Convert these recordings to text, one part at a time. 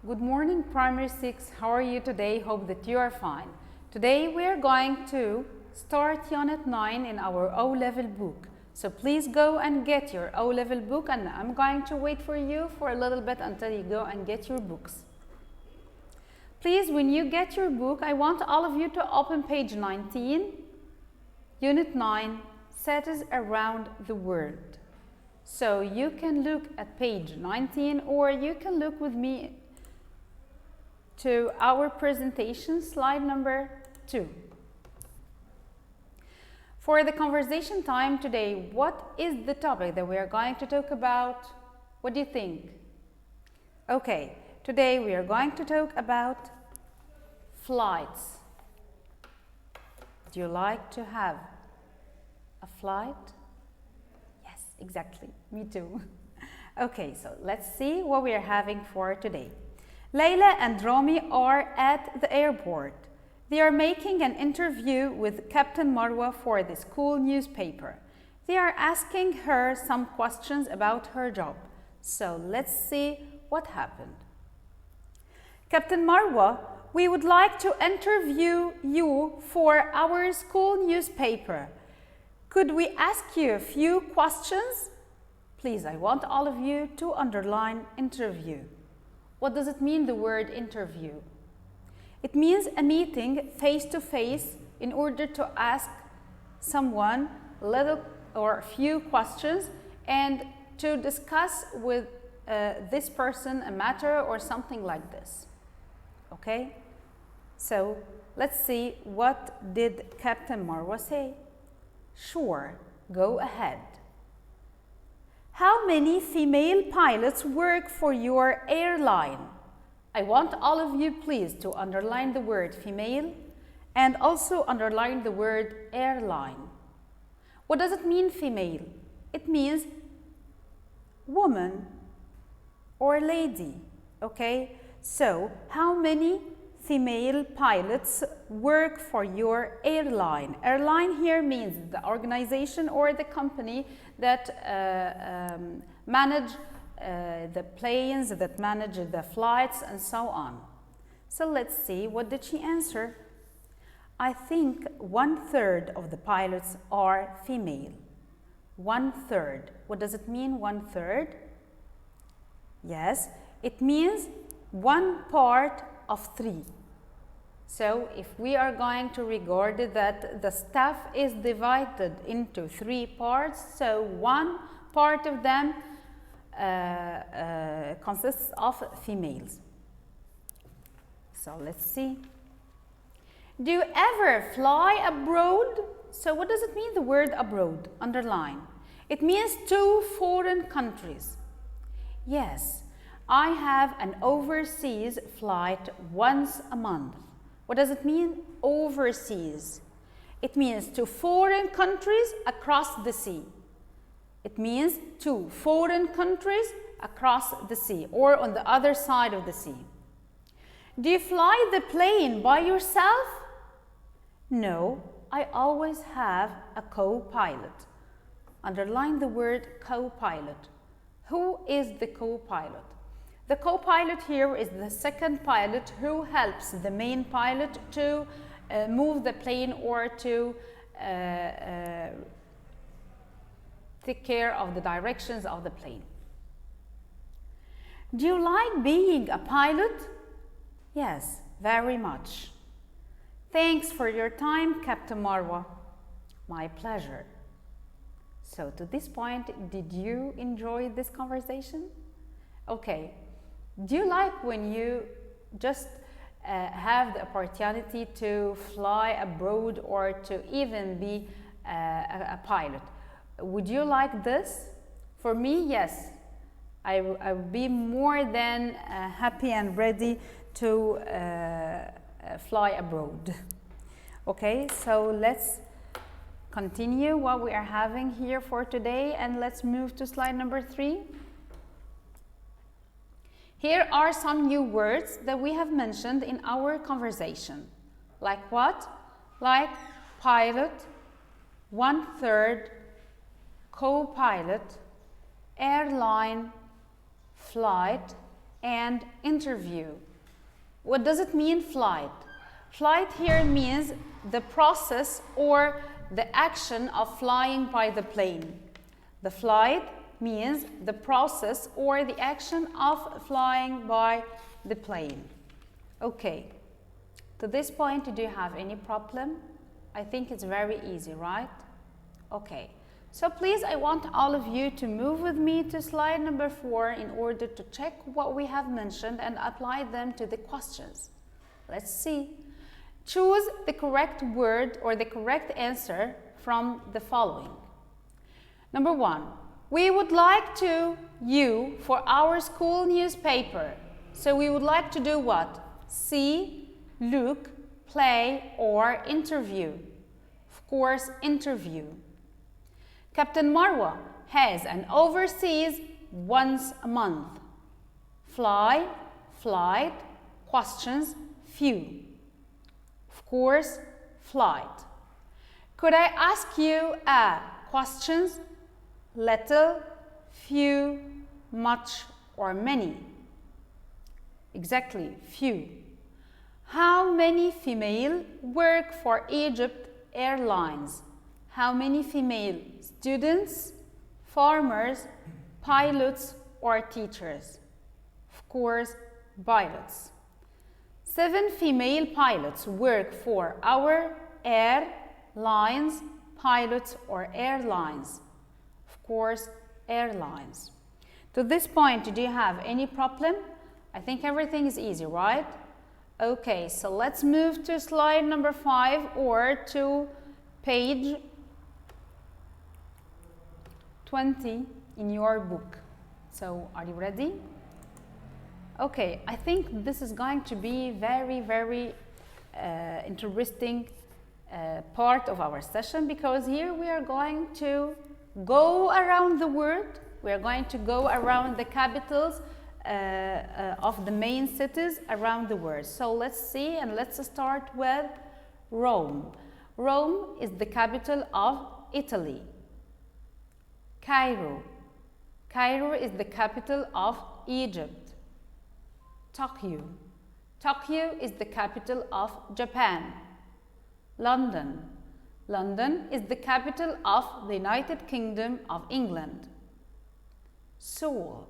Good morning, Primary 6. How are you today? Hope that you are fine. Today we are going to start Unit 9 in our O-level book. So please go and get your O-level book, and I'm going to wait for you for a little bit until you go and get your books. Please, when you get your book, I want all of you to open page 19, Unit 9, Cities Around the World. So you can look at page 19, or you can look with me to our presentation, slide number 2. For the conversation time today, what is the topic that we are going to talk about? What do you think? Okay, today we are going to talk about flights. Do you like to have a flight? Yes, exactly, me too. Okay, so let's see what we are having for today. Layla and Romy are at the airport. They are making an interview with Captain Marwa for the school newspaper. They are asking her some questions about her job. So let's see what happened. Captain Marwa, we would like to interview you for our school newspaper. Could we ask you a few questions? Please, I want all of you to underline interview. What does it mean, the word interview? It means a meeting face-to-face in order to ask someone a little or a few questions and to discuss with this person a matter or something like this. Okay? So let's see, what did Captain Marwa say? Sure, go ahead. How many female pilots work for your airline? I want all of you, please, to underline the word female and also underline the word airline. What does it mean, female? It means woman or lady, okay? So, how many female pilots work for your airline? Airline here means the organization or the company that manage the planes, that manage the flights, and so on. So let's see, what did she answer? I think 1/3 of the pilots are female. 1/3. What does it mean, 1/3? Yes, it means 1 part of 3. So if we are going to regard it that the staff is divided into 3 parts, so 1 part of them consists of females. So let's see. Do you ever fly abroad? So what does it mean, the word abroad? Underline. It means to foreign countries. Yes, I have an overseas flight once a month. What does it mean, overseas? It means to foreign countries across the sea. It means to foreign countries across the sea or on the other side of the sea. Do you fly the plane by yourself? No, I always have a co-pilot. Underline the word co-pilot. Who is the co-pilot? The co-pilot here is the second pilot who helps the main pilot to move the plane or to take care of the directions of the plane. Do you like being a pilot? Yes, very much. Thanks for your time, Captain Marwa. My pleasure. So to this point, did you enjoy this conversation? Okay. Do you like when you just have the opportunity to fly abroad or to even be a pilot? Would you like this? For me, yes. I would be more than happy and ready to fly abroad. Okay, so let's continue what we are having here for today, and let's move to slide number 3. Here are some new words that we have mentioned in our conversation. Like what? Like pilot, 1/3, co-pilot, airline, flight, and interview. What does it mean, flight? Flight here means the process or the action of flying by the plane. The flight means the process or the action of flying by the plane. Okay, to this point, do you have any problem? I think it's very easy, right? Okay, so please, I want all of you to move with me to slide number 4 in order to check what we have mentioned and apply them to the questions. Let's see. Choose the correct word or the correct answer from the following. Number 1, we would like to you for our school newspaper. So we would like to do what? See, look, play, or interview. Of course, interview. Captain Marwa has an overseas once a month. Fly, flight, questions, few. Of course, flight. Could I ask you questions? Little, few, much, or many? Exactly, few. How many female work for Egypt Airlines? How many female students, farmers, pilots, or teachers? Of course, pilots. 7 female pilots work for our airlines, pilots, or airlines. Of course, airlines. To this point, do you have any problem? I think everything is easy, right? Okay, so let's move to slide number 5 or to page 20 in your book. So, are you ready? Okay, I think this is going to be very interesting part of our session, because here we are going to go around the world. We are going to go around the capitals of the main cities around the world. So let's see, and let's start with Rome. Rome is the capital of Italy. Cairo. Cairo is the capital of Egypt. Tokyo. Tokyo is the capital of Japan. London. London is the capital of the United Kingdom of England. Seoul.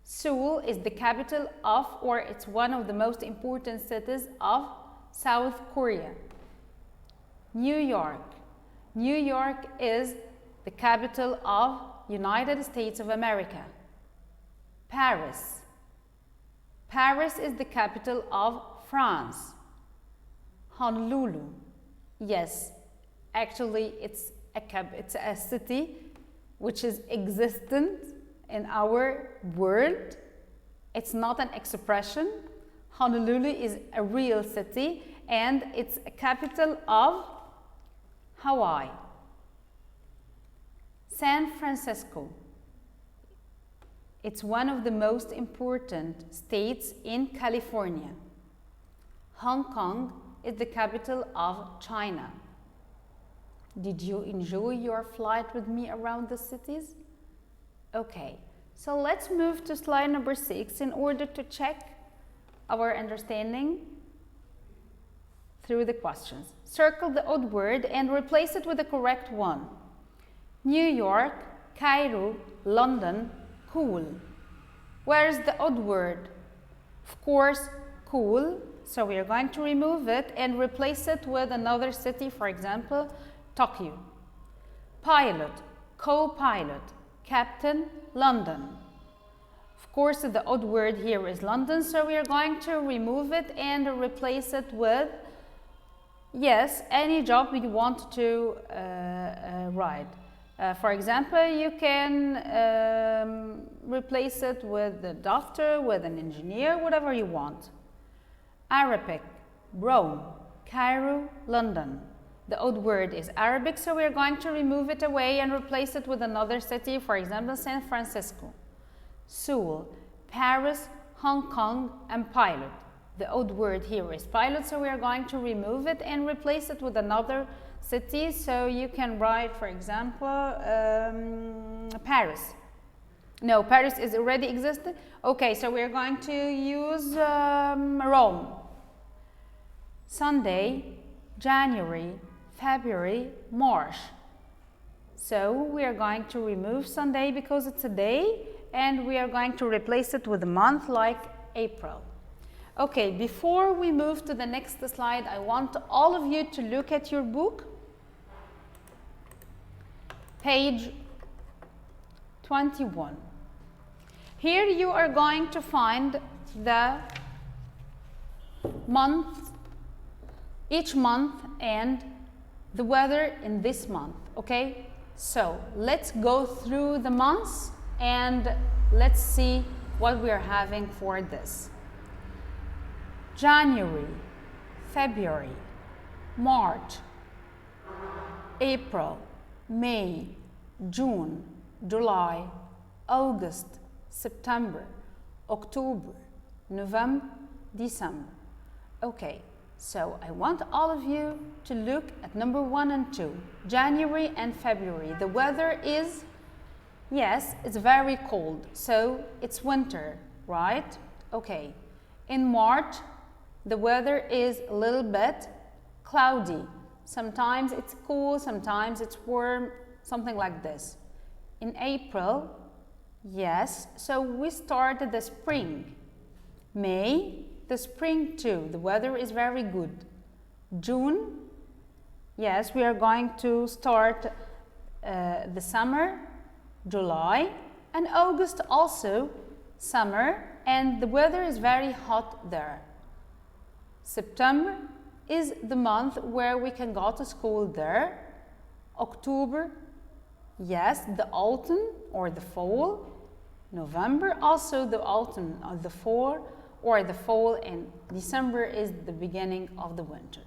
Seoul is the capital of, or it's one of the most important cities of South Korea. New York. New York is the capital of United States of America. Paris. Paris is the capital of France. Honolulu. Yes, actually it's a city which is existent in our world. It's not an expression. Honolulu is a real city, and it's a capital of Hawaii. San Francisco. It's one of the most important states in California. Hong Kong is the capital of China. Did you enjoy your flight with me around the cities? Okay, so let's move to slide number 6 in order to check our understanding through the questions. Circle the odd word and replace it with the correct one. New York, Cairo, London, cool. Where is the odd word? Of course, cool. So we are going to remove it and replace it with another city, for example, Tokyo. Pilot, co-pilot, captain, London. Of course, the odd word here is London, so we are going to remove it and replace it with, yes, any job you want to write. For example, you can replace it with a doctor, with an engineer, whatever you want. Arabic, Rome, Cairo, London. The odd word is Arabic, so we are going to remove it away and replace it with another city, for example, San Francisco. Seoul, Paris, Hong Kong, and pilot. The odd word here is pilot, so we are going to remove it and replace it with another city. So you can write, for example, Paris. No, Paris is already existed. Okay, so we're going to use Rome. Sunday, January, February, March. So we are going to remove Sunday because it's a day, and we are going to replace it with a month like April. Okay, before we move to the next slide, I want all of you to look at your book. Page 21. Here you are going to find the month, each month, and the weather in this month, okay? So let's go through the months and let's see what we are having for this. January, February, March, April, May, June, July, August, September, October, November, December. Okay, so I want all of you to look at number 1 and 2, January and February. The weather is, yes, it's very cold, so it's winter, right? Okay, in March, the weather is a little bit cloudy. Sometimes it's cool, sometimes it's warm, something like this. In April, yes, so we started the spring. May, the spring too, the weather is very good. June, yes, we are going to start the summer. July and August also summer, and the weather is very hot there. September is the month where we can go to school there. October, yes, the autumn or the fall. November, also the autumn or the fall, and December is the beginning of the winter.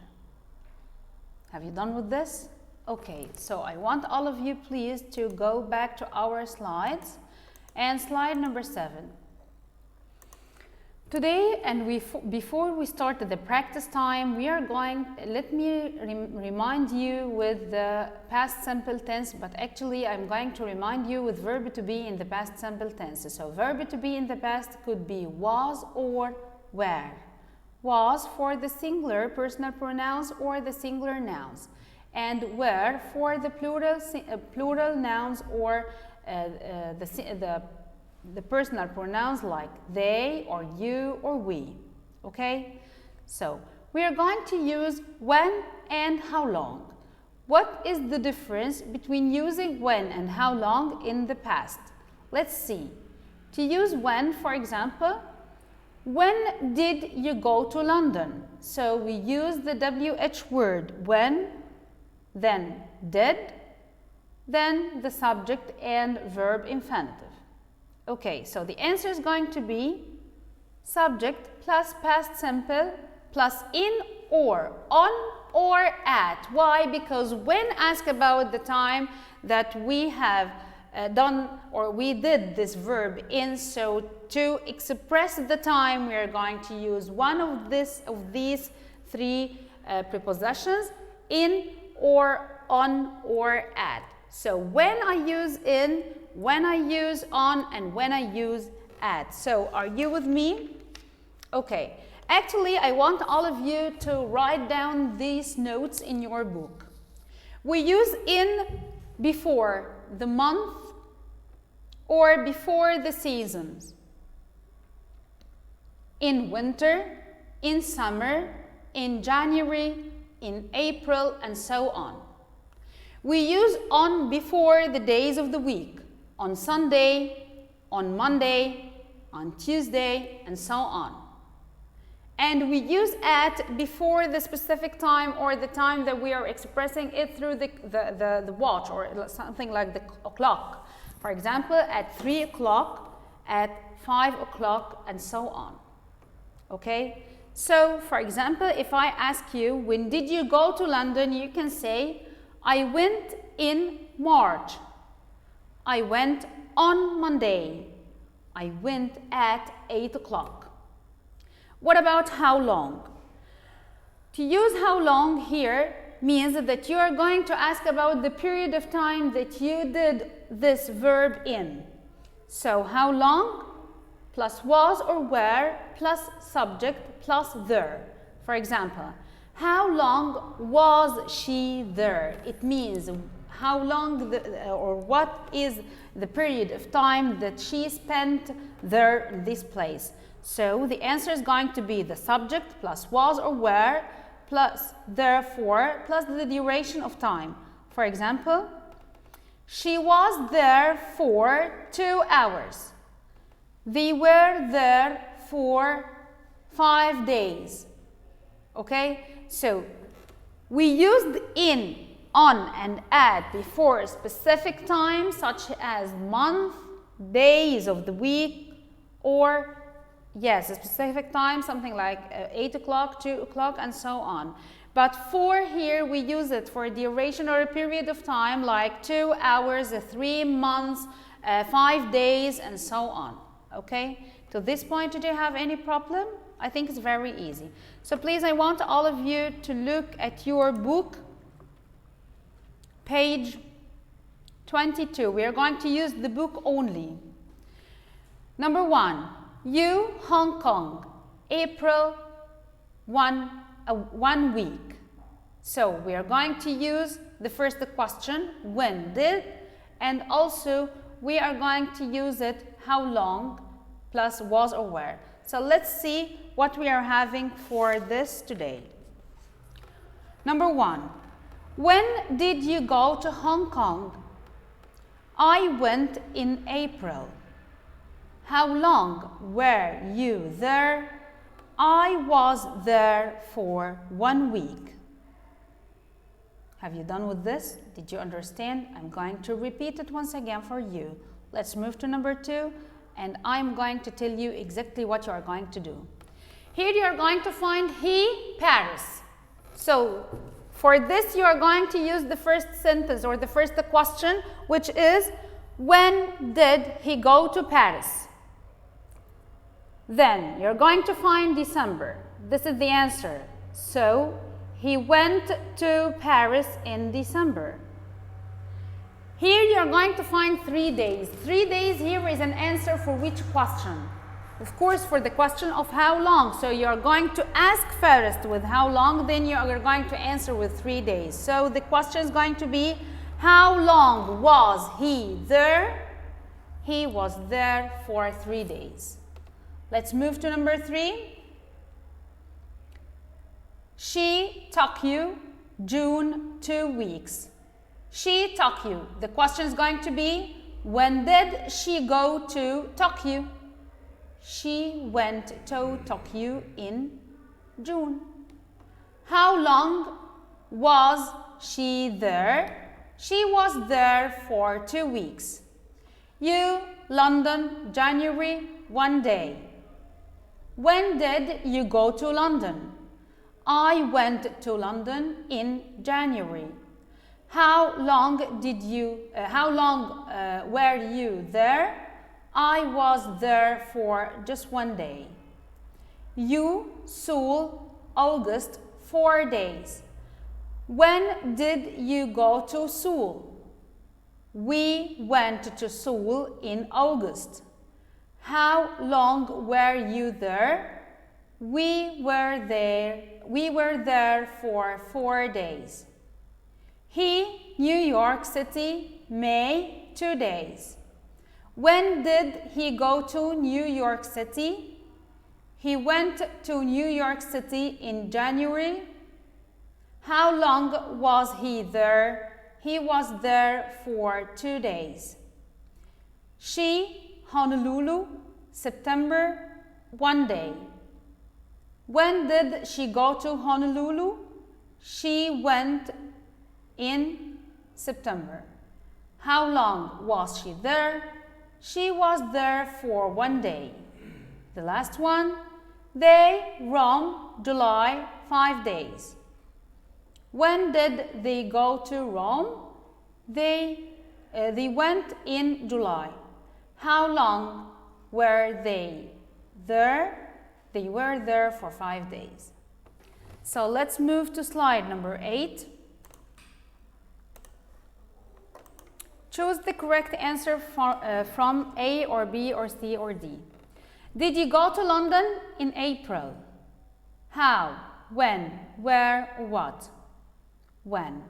Have you done with this? Okay, so I want all of you please to go back to our slides, and slide number 7. Today, and before we start the practice time, we are going, let me remind you with the past simple tense, but actually I'm going to remind you with verb to be in the past simple tense. So verb to be in the past could be was or were. Was for the singular personal pronouns or the singular nouns, and were for the plural nouns or the personal pronouns like they or you or we. Okay, so we are going to use when and how long. What is the difference between using when and how long in the past? Let's see. To use when, for example, when did you go to London? So we use the WH word when, then did, then the subject and verb infinitive. Okay, so the answer is going to be subject plus past simple plus in or on or at. Why? Because when asked about the time that we have done or we did this verb in, so to express the time we are going to use one of these three prepositions, in or on or at. So when I use in, when I use on, and when I use at. So are you with me? Okay. Actually, I want all of you to write down these notes in your book. We use in before the month or before the seasons. In winter, in summer, in January, in April, and so on. We use on before the days of the week, on Sunday, on Monday, on Tuesday, and so on. And we use at before the specific time or the time that we are expressing it through the watch or something like the clock. For example, at 3 o'clock, at 5 o'clock, and so on. Okay? So, for example, if I ask you, when did you go to London? You can say, I went in March. I went on Monday. I went at 8 o'clock. What about how long? To use how long here means that you are going to ask about the period of time that you did this verb in. So how long plus was or were plus subject plus there. For example, how long was she there? It means how long or what is the period of time that she spent there in this place. So the answer is going to be the subject plus was or were plus therefore plus the duration of time. For example, she was there for 2 hours. They were there for 5 days. Okay, so we used in, on, and at before a specific time, such as month, days of the week, or yes, a specific time, something like 8 o'clock, 2 o'clock, and so on. But for here, we use it for a duration or a period of time like 2 hours, 3 months, 5 days, and so on. Okay, to this point, did you have any problem? I think it's very easy. So please, I want all of you to look at your book, page 22. We are going to use the book only. Number 1, you, Hong Kong, April 1 week. So we are going to use the first question, when did, and also we are going to use it how long plus was or were. So let's see what we are having for this today. Number 1, when did you go to Hong Kong? I went in April. How long were you there? I was there for 1 week. Have you done with this? Did you understand? I'm going to repeat it once again for you. Let's move to number 2, and I'm going to tell you exactly what you are going to do. Here you are going to find he, Paris. So for this you are going to use the first sentence or the first question, which is, when did he go to Paris? Then you're going to find December. This is the answer. So he went to Paris in December. Here you're going to find 3 days. 3 days here is an answer for which question? Of course, for the question of how long. So you're going to ask first with how long, then you're going to answer with 3 days. So the question is going to be, how long was he there? He was there for 3 days. Let's move to number 3. She, Tokyo, June, 2 weeks. She, Tokyo. The question is going to be, when did she go to Tokyo? She went to Tokyo in June. How long was she there? She was there for 2 weeks. You, London, January, 1 day. When did you go to London? I went to London in January. How long were you there? I was there for just 1 day. You, Seoul, August, 4 days. When did you go to Seoul? We went to Seoul in August. How long were you there? We were there for 4 days. He, New York City, May, 2 days. When did he go to New York City? He went to New York City in January. How long was he there? He was there for 2 days. She, Honolulu, September, 1 day. When did she go to Honolulu? She went in September. How long was she there? She was there for 1 day. The last one, they, Rome, July, 5 days. When did they go to Rome? They went in July. How long were they there? They were there for 5 days. So let's move to slide number 8. Choose the correct answer from A or B or C or D. Did you go to London in April? How? When? Where? What? When?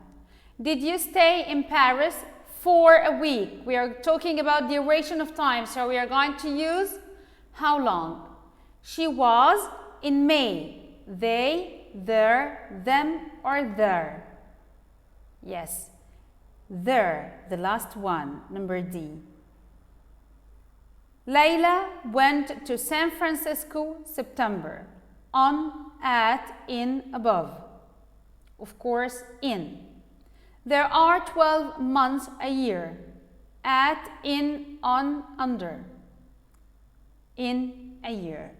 Did you stay in Paris for a week? We are talking about duration of time, so we are going to use how long? She was in May. They, their, them, or their? Yes, their, the last one, number D. Layla went to San Francisco, September. On, at, in, above. Of course, in. There are 12 months a year. At, in, on, under. In a year.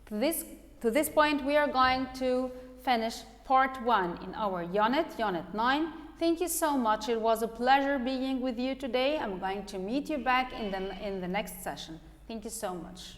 To this point, we are going to finish part 1 in our unit 9. Thank you so much. It was a pleasure being with you today. I'm going to meet you back in the next session. Thank you so much.